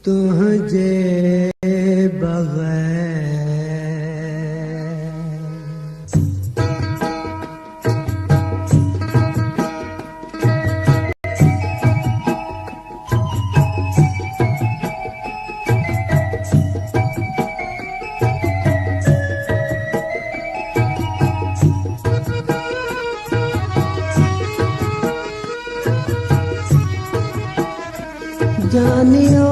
तुझे बगैर जानियो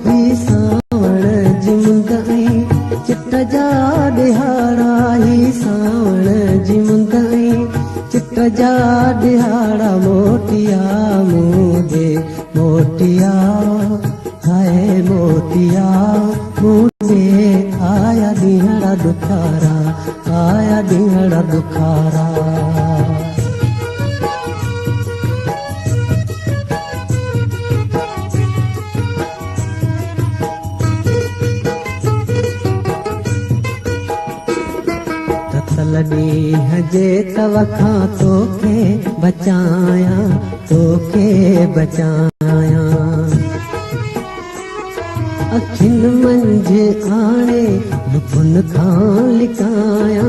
ही सावण जिमंदाई चिट जा दिहाड़ा ही सावण जिमंदाई चिट जा दिहाड़ा मोटिया मुझे मोटिया हाय मोटिया मुझे आया दिहाड़ा दुखारा आया दिहाड़ा दुखारा लड़ी हजे तवखा तोखे बचाया अखिन मंझ आणे लुपुन खां लिकाया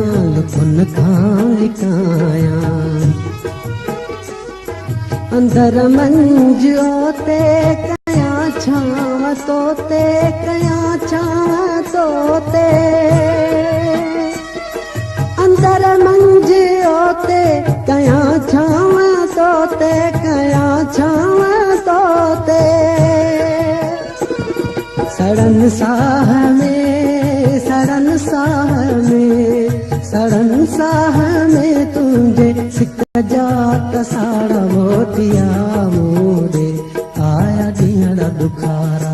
अंदर मंझ ओते कया छाव तोते अंदर मंझ ओते कया छाव तोते सड़न साह में तुझे सिक जात साड़ा मोतिया मोरे आया दिहड़ा दुखारा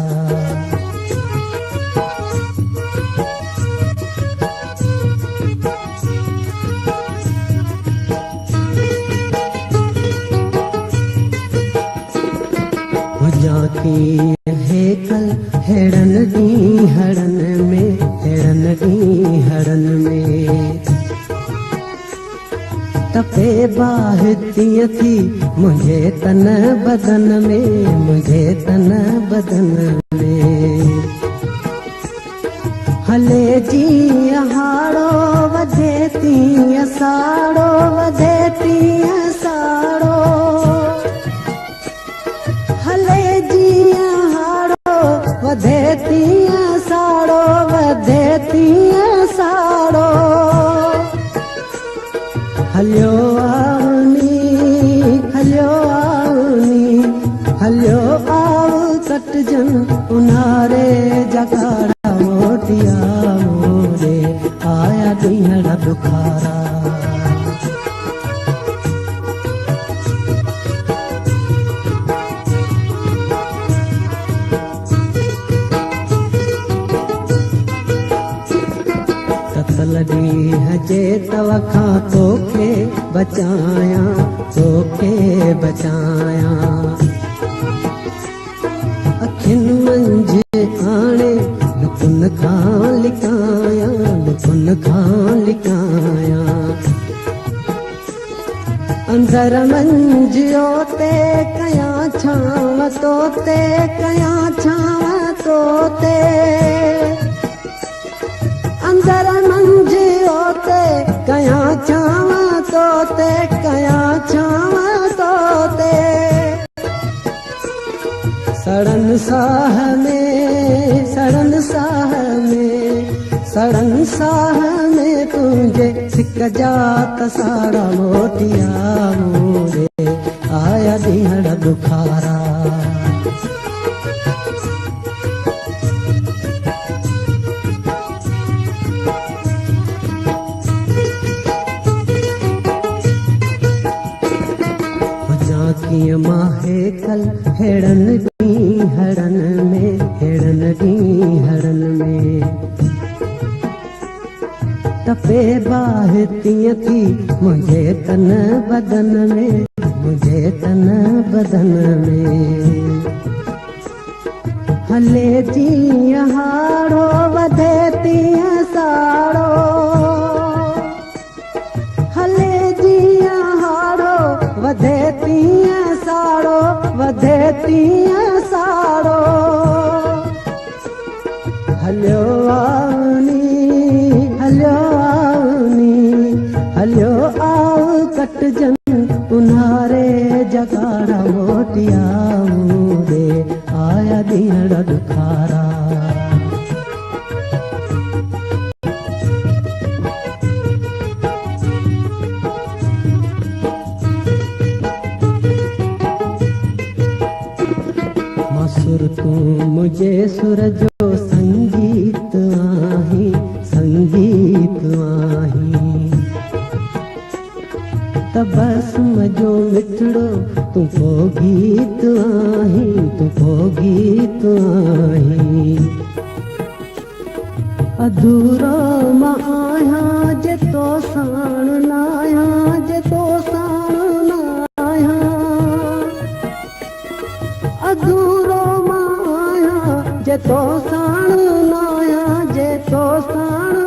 की हेकल हेड़न दी हड़न में तपे बाहती थी मुझे तन बदन में हले जी हाड़ो वधे तीअं साड़ो हले जीअं हाड़ो वधे तीअं साड़ो हलियो आव कटजन उन्हारे जगाड़ा मोटिया मोरे आया दिहड़ा दुखारा लड़ी हजे तवखा तोखे बचाया अखिन मंझ आणे लुपुन खां लिकाया अंदर मंझ ओते कया छाव तोते अंदर मंझ ओते कया छाव तोते सड़न साह में तुझे सिक जात साड़ा मोटिया मोरे आया दिहड़ा दुखारा माहे कल हेड़न दी हड़न में तपे बाहती थी मुझे तन बदन में हले जीअं हाड़ो वधे तीअं साड़ो हले जीअं हाड़ो वधे तीअं साड़ो तीअं साड़ो हलियो हलियो आव कटजन उन्हारे जगाड़ा मोटिया मूरे आया दीन ॾुखारा सुर तू मुझे सुर जो संगीत आहीं तबस्म जो मिठड़ो तू को गीत आहीं अधूरो मां आहियां जे तो साण न आहियां जे तो साण न आहियां अधूरो मां आहियां जे तो साण न आहियां जे तो साण